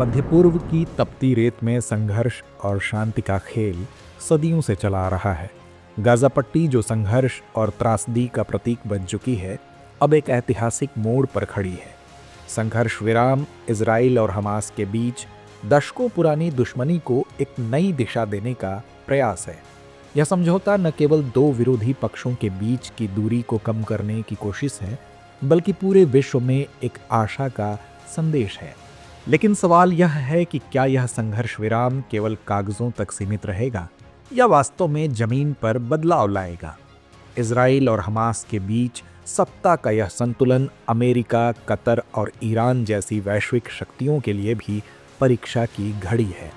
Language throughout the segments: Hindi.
मध्य पूर्व की तपती रेत में संघर्ष और शांति का खेल सदियों से चला आ रहा है। गाजा पट्टी, जो संघर्ष और त्रासदी का प्रतीक बन चुकी है, अब एक ऐतिहासिक मोड़ पर खड़ी है। संघर्ष विराम इजराइल और हमास के बीच दशकों पुरानी दुश्मनी को एक नई दिशा देने का प्रयास है। यह समझौता न केवल दो विरोधी पक्षों के बीच की दूरी को कम करने की कोशिश है, बल्कि पूरे विश्व में एक आशा का संदेश है। लेकिन सवाल यह है कि क्या यह संघर्ष विराम केवल कागजों तक सीमित रहेगा या वास्तव में जमीन पर बदलाव लाएगा। इजराइल और हमास के बीच सत्ता का यह संतुलन अमेरिका, कतर और ईरान जैसी वैश्विक शक्तियों के लिए भी परीक्षा की घड़ी है।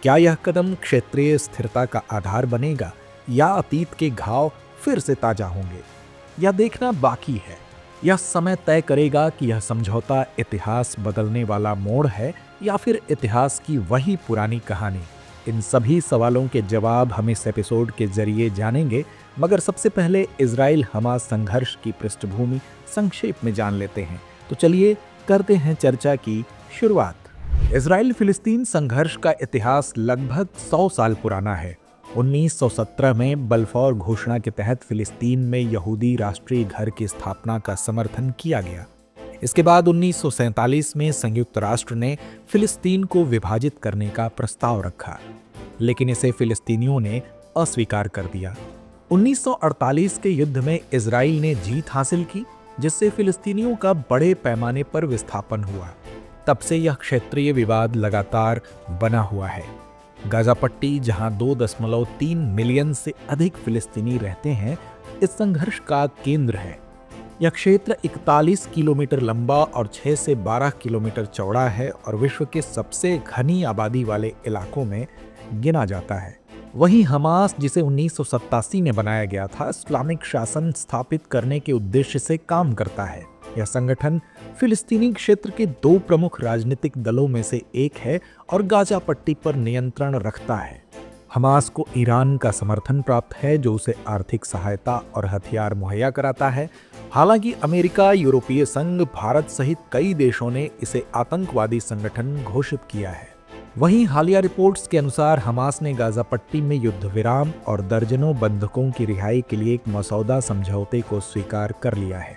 क्या यह कदम क्षेत्रीय स्थिरता का आधार बनेगा या अतीत के घाव फिर से ताजा होंगे? यह देखना बाकी है। यह समय तय करेगा कि यह समझौता इतिहास बदलने वाला मोड़ है या फिर इतिहास की वही पुरानी कहानी। इन सभी सवालों के जवाब हम इस एपिसोड के जरिए जानेंगे, मगर सबसे पहले इजराइल हमास संघर्ष की पृष्ठभूमि संक्षेप में जान लेते हैं। तो चलिए करते हैं चर्चा की शुरुआत। इजराइल फिलिस्तीन संघर्ष का इतिहास लगभग 100 साल पुराना है। 1917 में बल्फौर घोषणा के तहत फिलिस्तीन में यहूदी राष्ट्रीय घर की स्थापना का समर्थन किया गया। इसके बाद 1947 में संयुक्त राष्ट्र ने फिलिस्तीन को विभाजित करने का प्रस्ताव रखा, लेकिन इसे फिलिस्तीनियों ने अस्वीकार कर दिया। 1948 के युद्ध में इजराइल ने जीत हासिल की, जिससे फिलिस्तीनियों का बड़े पैमाने पर विस्थापन हुआ। तब से यह क्षेत्रीय विवाद लगातार बना हुआ है। गाजा पट्टी, जहां 2.3 मिलियन से अधिक फिलिस्तीनी रहते हैं, इस संघर्ष का केंद्र है। यह क्षेत्र 41 किलोमीटर लंबा और 6 से 12 किलोमीटर चौड़ा है और विश्व के सबसे घनी आबादी वाले इलाकों में गिना जाता है। वहीं हमास, जिसे 1987 में बनाया गया था, इस्लामिक शासन स्थापित करने के उद्देश्य से काम करता है। यह संगठन फिलिस्तीनी क्षेत्र के दो प्रमुख राजनीतिक दलों में से एक है और गाजा पट्टी पर नियंत्रण रखता है। हमास को ईरान का समर्थन प्राप्त है, जो उसे आर्थिक सहायता और हथियार मुहैया कराता है। हालांकि अमेरिका, यूरोपीय संघ, भारत सहित कई देशों ने इसे आतंकवादी संगठन घोषित किया है। वहीं हालिया रिपोर्ट्स के अनुसार हमास ने गाजा पट्टी में युद्ध विराम और दर्जनों बंधकों की रिहाई के लिए एक मसौदा समझौते को स्वीकार कर लिया है।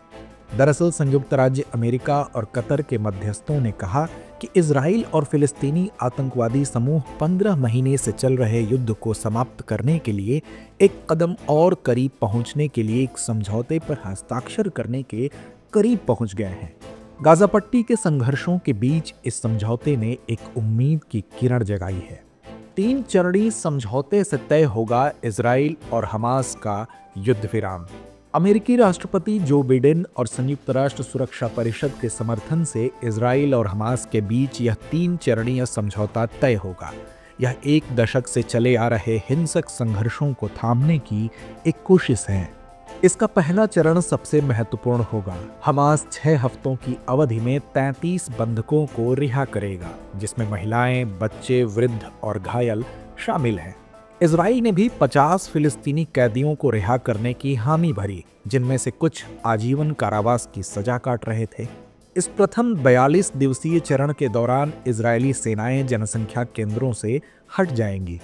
दरअसल संयुक्त राज्य अमेरिका और कतर के मध्यस्थों ने कहा कि इजराइल और फिलिस्तीनी आतंकवादी समूह 15 महीने से चल रहे युद्ध को समाप्त करने के लिए एक कदम और करीब पहुंचने के लिए एक समझौते पर हस्ताक्षर करने के करीब पहुंच गए हैं। गाजा पट्टी के संघर्षों के बीच इस समझौते ने एक उम्मीद की किरण जगाई है। 3 चरणीय समझौते से तय होगा इजराइल और हमास का युद्ध विराम। अमेरिकी राष्ट्रपति जो बिडेन और संयुक्त राष्ट्र सुरक्षा परिषद के समर्थन से इजराइल और हमास के बीच यह 3 चरणीय समझौता तय होगा। यह 1 दशक से चले आ रहे हिंसक संघर्षों को थामने की एक कोशिश है। इसका पहला चरण सबसे महत्वपूर्ण होगा। हमास 6 हफ्तों की अवधि में 33 बंधकों को रिहा करेगा, जिसमें महिलाएं, बच्चे, वृद्ध और घायल शामिल हैं। इजराइल ने भी 50 फिलिस्तीनी कैदियों को रिहा करने की हामी भरी, जिनमें से कुछ आजीवन कारावास की सजा काट रहे थे। इस प्रथम 42 दिवसीय चरण के दौरान इजरायली सेनाएं जनसंख्या केंद्रों से हट जाएंगी।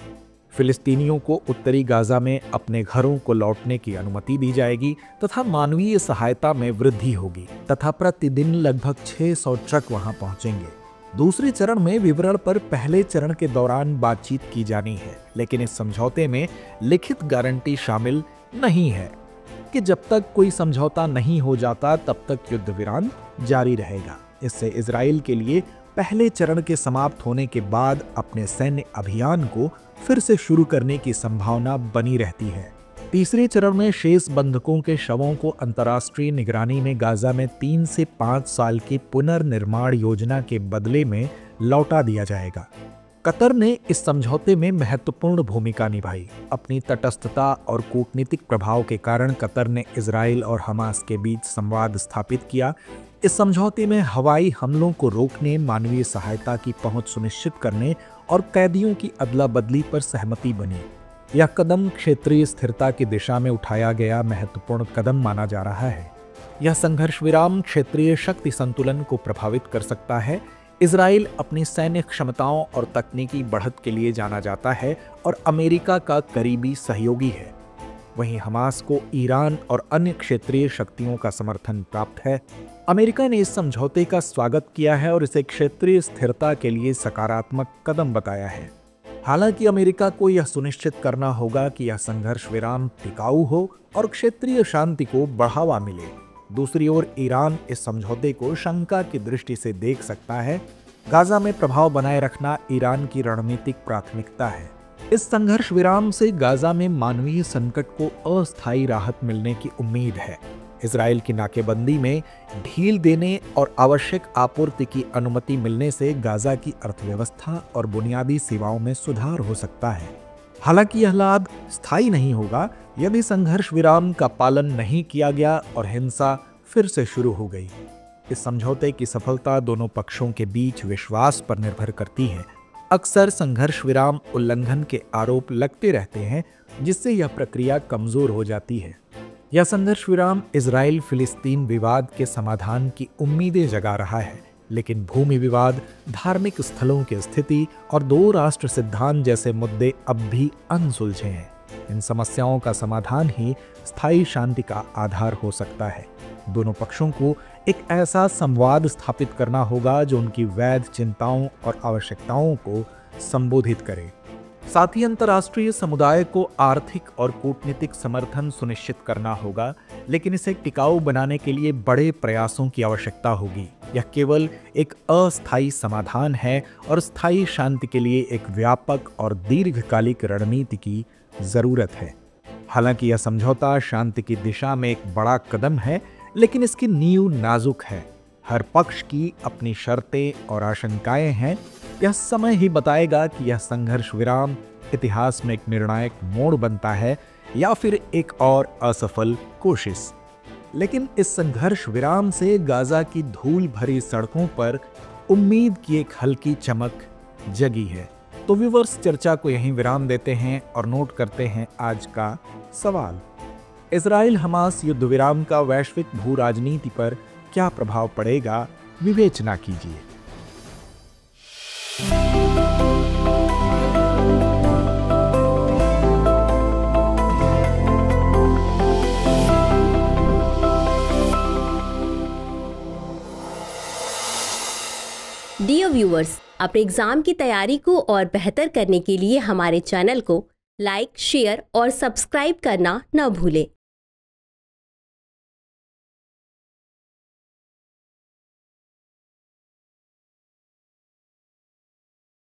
फिलिस्तीनियों को उत्तरी गाजा में अपने घरों को लौटने की अनुमति दी जाएगी तथा मानवीय सहायता में वृद्धि होगी तथा प्रतिदिन लगभग 600 ट्रक वहां पहुंचेंगे। दूसरे चरण में विवरण पर पहले चरण के दौरान बातचीत की जानी है, लेकिन इस समझौते में लिखित गारंटी शामिल नहीं है कि जब तक कोई समझौता नहीं हो जाता तब तक युद्ध विराम जारी रहेगा। इससे इजराइल के लिए पहले चरण के समाप्त होने के बाद अपने सैन्य अभियान को फिर से शुरू करने की संभावना बनी रहती है। तीसरे चरण में शेष बंधकों के शवों को अंतर्राष्ट्रीय निगरानी में गाजा में 3 से 5 साल की पुनर्निर्माण योजना के बदले में लौटा दिया जाएगा। कतर ने इस समझौते में महत्वपूर्ण भूमिका निभाई। अपनी तटस्थता और कूटनीतिक प्रभाव के कारण कतर ने इजराइल और हमास के बीच संवाद स्थापित किया। इस समझौते में हवाई हमलों को रोकने, मानवीय सहायता की पहुंच सुनिश्चित करने और कैदियों की अदला बदली पर सहमति बनी। यह कदम क्षेत्रीय स्थिरता की दिशा में उठाया गया महत्वपूर्ण कदम माना जा रहा है। यह संघर्ष विराम क्षेत्रीय शक्ति संतुलन को प्रभावित कर सकता है। इजराइल अपनी सैन्य क्षमताओं और तकनीकी बढ़त के लिए जाना जाता है और अमेरिका का करीबी सहयोगी है। वहीं हमास को ईरान और अन्य क्षेत्रीय शक्तियों का समर्थन प्राप्त है। अमेरिका ने इस समझौते का स्वागत किया है और इसे क्षेत्रीय स्थिरता के लिए सकारात्मक कदम बताया है। हालांकि अमेरिका को यह सुनिश्चित करना होगा कि यह संघर्ष विराम टिकाऊ हो और क्षेत्रीय शांति को बढ़ावा मिले। दूसरी ओर ईरान इस समझौते को शंका की दृष्टि से देख सकता है। गाजा में प्रभाव बनाए रखना ईरान की रणनीतिक प्राथमिकता है। इस संघर्ष विराम से गाजा में मानवीय संकट को अस्थायी राहत मिलने की उम्मीद है। इजराइल की नाकेबंदी में ढील देने और आवश्यक आपूर्ति की अनुमति मिलने से गाजा की अर्थव्यवस्था और बुनियादी सेवाओं में सुधार हो सकता है। हालांकि यह लाभ स्थायी नहीं होगा यदि संघर्ष विराम का पालन नहीं किया गया और हिंसा फिर से शुरू हो गई। इस समझौते की सफलता दोनों पक्षों के बीच विश्वास पर निर्भर करती है। अक्सर संघर्ष विराम उल्लंघन के आरोप लगते रहते हैं, जिससे यह प्रक्रिया कमजोर हो जाती है। यह संघर्ष विराम इजराइल फिलिस्तीन विवाद के समाधान की उम्मीदें जगा रहा है, लेकिन भूमि विवाद, धार्मिक स्थलों की स्थिति और दो राष्ट्र सिद्धांत जैसे मुद्दे अब भी अनसुलझे हैं। इन समस्याओं का समाधान ही स्थायी शांति का आधार हो सकता है। दोनों पक्षों को एक ऐसा संवाद स्थापित करना होगा जो उनकी वैध चिंताओं और आवश्यकताओं को संबोधित करे। साथ ही अंतर्राष्ट्रीय समुदाय को आर्थिक और कूटनीतिक समर्थन सुनिश्चित करना होगा, लेकिन इसे टिकाऊ बनाने के लिए बड़े प्रयासों की आवश्यकता होगी। यह केवल एक अस्थायी समाधान है और स्थायी शांति के लिए एक व्यापक और दीर्घकालिक रणनीति की जरूरत है। हालांकि यह समझौता शांति की दिशा में एक बड़ा कदम है, लेकिन इसकी नींव नाजुक है। हर पक्ष की अपनी शर्तें और आशंकाएं हैं। यह समय ही बताएगा कि यह संघर्ष विराम इतिहास में एक निर्णायक मोड़ बनता है या फिर एक और असफल कोशिश। लेकिन इस संघर्ष विराम से गाजा की धूल भरी सड़कों पर उम्मीद की एक हल्की चमक जगी है। तो व्यूअर्स, चर्चा को यहीं विराम देते हैं और नोट करते हैं आज का सवाल। इजराइल हमास युद्ध विराम का वैश्विक भू राजनीति पर क्या प्रभाव पड़ेगा, विवेचना कीजिए। डियर व्यूअर्स, अपने एग्जाम की तैयारी को और बेहतर करने के लिए हमारे चैनल को लाइक, शेयर और सब्सक्राइब करना न भूलें।